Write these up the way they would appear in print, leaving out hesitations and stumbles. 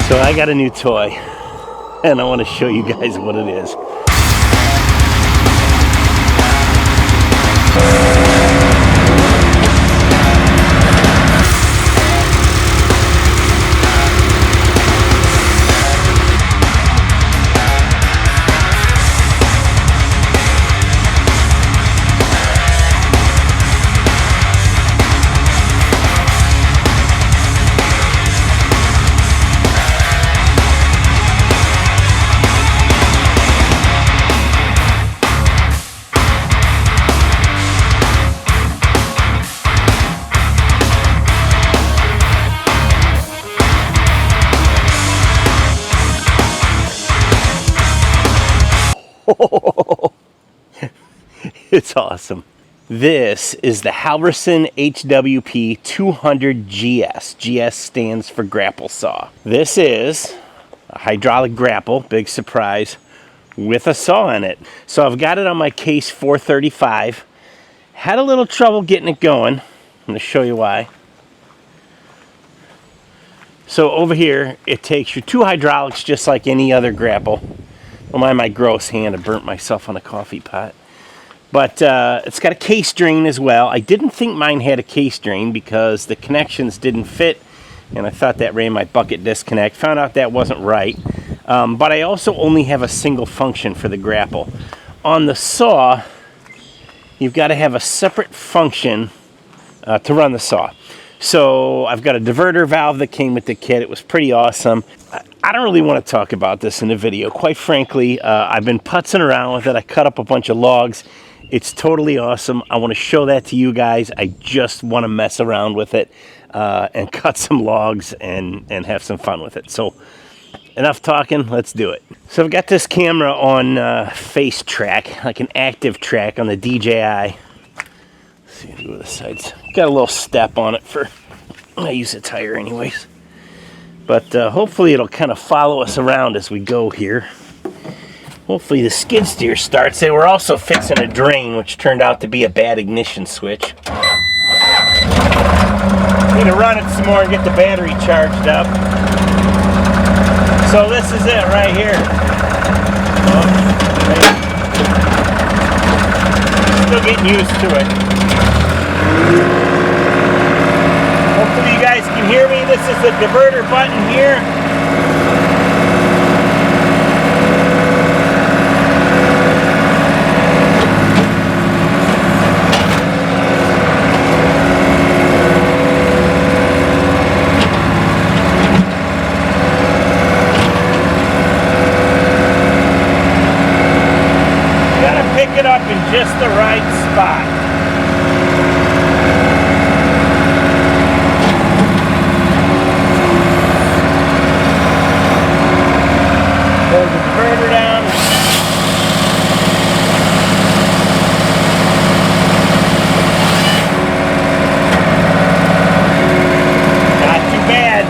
So I got a new toy, and I want to show you guys what it is. It's awesome. This is the Halverson HWP 200 GS. GS stands for Grapple saw. This is a hydraulic grapple, big surprise, with a saw in it. So I've got it on my case 435. Had a little trouble getting it going. I'm going to show you why. So over here, it takes your two hydraulics just like any other grapple. Don't mind my gross hand, I burnt myself on a coffee pot. But it's got a case drain as well. I didn't think mine had a case drain because the connections didn't fit, and I thought that ran my bucket disconnect. Found out that wasn't right. But I also only have a single function for the grapple. On the saw, you've got to have a separate function to run the saw. So I've got a diverter valve that came with the kit. It was pretty awesome. I don't really want to talk about this in the video. Quite frankly, I've been putzing around with it. I cut up a bunch of logs. It's totally awesome. I want to show that to you guys. I just want to mess around with it and cut some logs and have some fun with it. So enough talking, let's do it. So I've got this camera on face track, like an active track on the DJI. Let's see, do the sides. Got a little step on it for, I use a tire anyways. But hopefully it'll kind of follow us around as we go here. Hopefully the skid steer starts. They were also fixing a drain, which turned out to be a bad ignition switch. Need to run it some more and get the battery charged up. So this is it right here. Still getting used to it. Hopefully you guys can hear me. This is the diverter button here. It up in just the right spot. Hold the diverter down. Not too bad.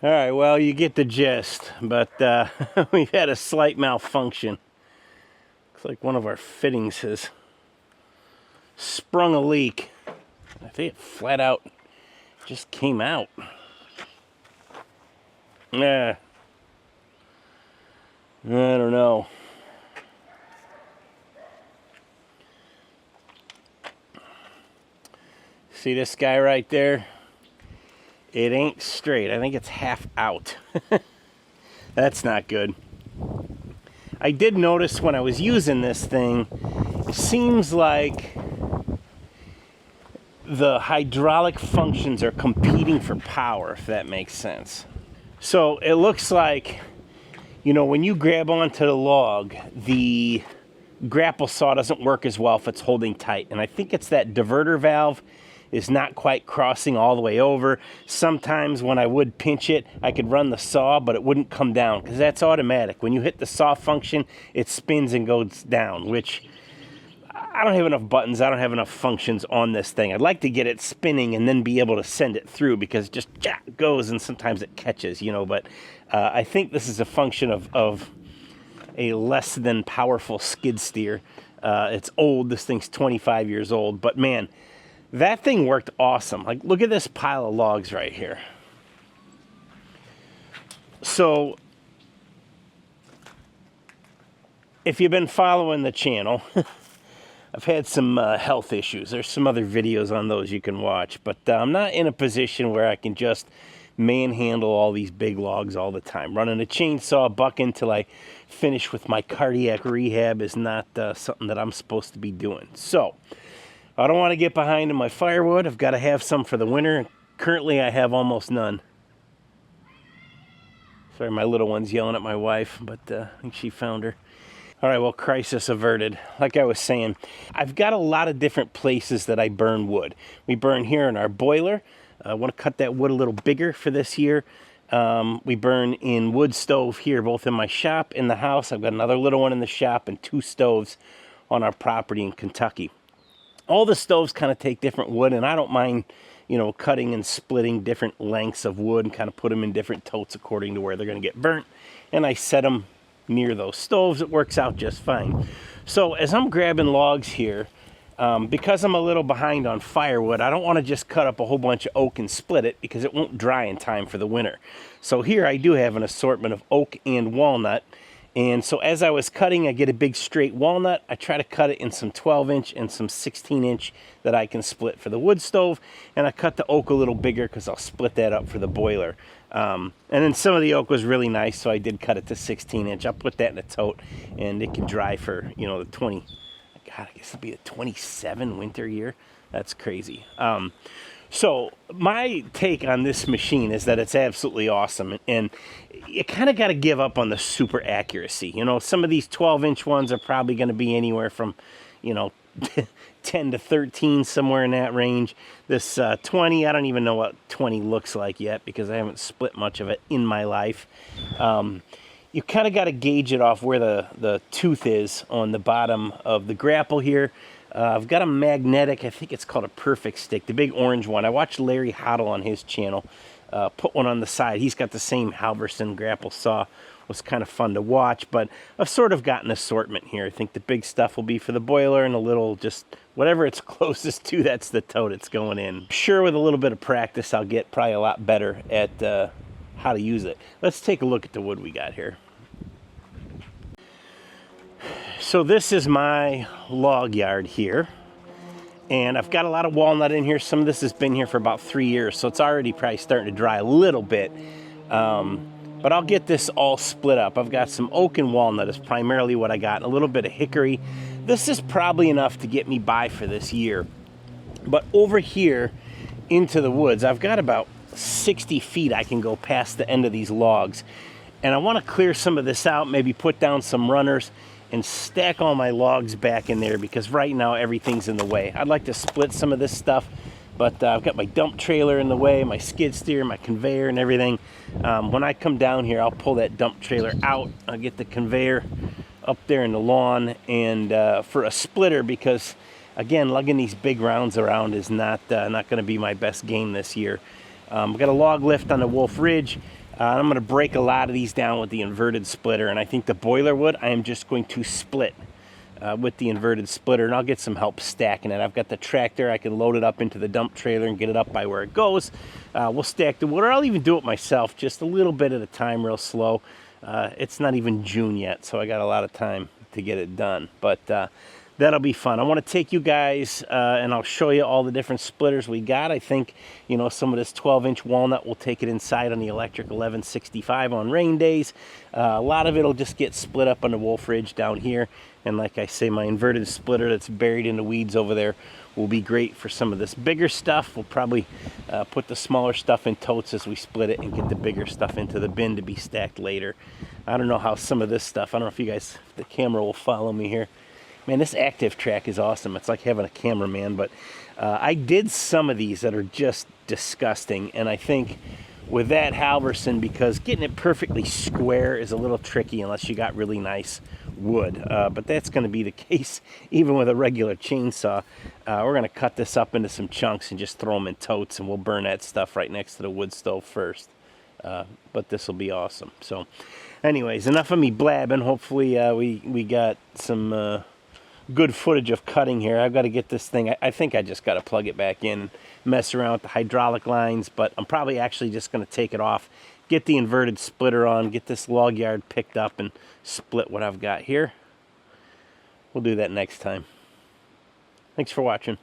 All right, well, you get the gist, but we've had a slight malfunction. Looks like one of our fittings has sprung a leak. I think it flat out just came out. Yeah. I don't know. See this guy right there? It ain't straight. I think it's half out. That's not good. I did notice when I was using this thing, it seems like the hydraulic functions are competing for power, if that makes sense. So it looks like, you know, when you grab onto the log, the grapple saw doesn't work as well if it's holding tight. And I think it's that diverter valve is not quite crossing all the way over. Sometimes when I would pinch it, I could run the saw, but it wouldn't come down because that's automatic. When you hit the saw function, it spins and goes down, which I don't have enough buttons. I don't have enough functions on this thing. I'd like to get it spinning and then be able to send it through because it just goes and sometimes it catches, you know, but I think this is a function of a less than powerful skid steer. It's old. This thing's 25 years old, but man, that thing worked awesome. Like, look at this pile of logs right here. So, if you've been following the channel, I've had some health issues. There's some other videos on those you can watch, but I'm not in a position where I can just manhandle all these big logs all the time. Running a chainsaw bucking till I finish with my cardiac rehab is not something that I'm supposed to be doing. So, I don't want to get behind in my firewood. I've got to have some for the winter. Currently, I have almost none. Sorry, my little one's yelling at my wife, but I think she found her. All right, well, crisis averted. Like I was saying, I've got a lot of different places that I burn wood. We burn here in our boiler. I want to cut that wood a little bigger for this year. We burn in wood stove here, both in my shop, in the house. I've got another little one in the shop and 2 stoves on our property in Kentucky. All the stoves kind of take different wood, and I don't mind, you know, cutting and splitting different lengths of wood and kind of put them in different totes according to where they're going to get burnt. And I set them near those stoves. It works out just fine. So as I'm grabbing logs here, because I'm a little behind on firewood, I don't want to just cut up a whole bunch of oak and split it because it won't dry in time for the winter. So here I do have an assortment of oak and walnut. And so as I was cutting, I get a big straight walnut. I try to cut it in some 12-inch and some 16-inch that I can split for the wood stove. And I cut the oak a little bigger because I'll split that up for the boiler. And then some of the oak was really nice, so I did cut it to 16-inch. I'll put that in a tote, and it can dry for, you know, the 20. God, I guess it'll be a 27 winter year. That's crazy. So my take on this machine is that it's absolutely awesome, and you kind of got to give up on the super accuracy. You know, some of these 12-inch ones are probably going to be anywhere from, you know, 10 to 13, somewhere in that range. This 20, I don't even know what 20 looks like yet because I haven't split much of it in my life. You kind of got to gauge it off where the tooth is on the bottom of the grapple here. I've got a magnetic, I think it's called a Perfect Stick, the big orange one. I watched Larry Hoddle on his channel put one on the side. He's got the same Halverson grapple saw. It was kind of fun to watch, but I've sort of got an assortment here. I think the big stuff will be for the boiler, and a little just whatever it's closest to, that's the tote it's going in. Sure, with a little bit of practice, I'll get probably a lot better at how to use it. Let's take a look at the wood we got here. So this is my log yard here, and I've got a lot of walnut in here. Some of this has been here for about 3 years, so it's already probably starting to dry a little bit. But I'll get this all split up. I've got some oak and walnut is primarily what I got, and a little bit of hickory. This is probably enough to get me by for this year. But over here into the woods, I've got about 60 feet I can go past the end of these logs. And I want to clear some of this out, maybe put down some runners, and stack all my logs back in there because right now everything's in the way. I'd like to split some of this stuff, but I've got my dump trailer in the way, my skid steer, my conveyor and everything. When I come down here, I'll pull that dump trailer out. I'll get the conveyor up there in the lawn, and for a splitter, because again, lugging these big rounds around is not going to be my best game this year. I've got a log lift on the Wolf Ridge. I'm going to break a lot of these down with the inverted splitter, and I think the boiler wood I am just going to split with the inverted splitter, and I'll get some help stacking it. I've got the tractor. I can load it up into the dump trailer and get it up by where it goes. We'll stack the wood, or I'll even do it myself, just a little bit at a time, real slow. It's not even June yet, so I got a lot of time to get it done, but that'll be fun. I want to take you guys and I'll show you all the different splitters we got. I think, you know, some of this 12-inch walnut will take it inside on the electric 1165 on rain days. A lot of it will just get split up on the Wolf Ridge down here. And like I say, my inverted splitter that's buried in the weeds over there will be great for some of this bigger stuff. We'll probably put the smaller stuff in totes as we split it and get the bigger stuff into the bin to be stacked later. I don't know how some of this stuff, I don't know if you guys, if the camera will follow me here. Man, this active track is awesome. It's like having a cameraman, but I did some of these that are just disgusting, and I think with that Halverson, because getting it perfectly square is a little tricky unless you got really nice wood, but that's going to be the case even with a regular chainsaw. We're going to cut this up into some chunks and just throw them in totes, and we'll burn that stuff right next to the wood stove first. But this will be awesome. So anyways, enough of me blabbing. Hopefully we got some good footage of cutting here. I've got to get this thing, I think I just got to plug it back in, mess around with the hydraulic lines, but I'm probably actually just going to take it off, get the inverted splitter on, get this log yard picked up, and split what I've got here. We'll do that next time. Thanks for watching.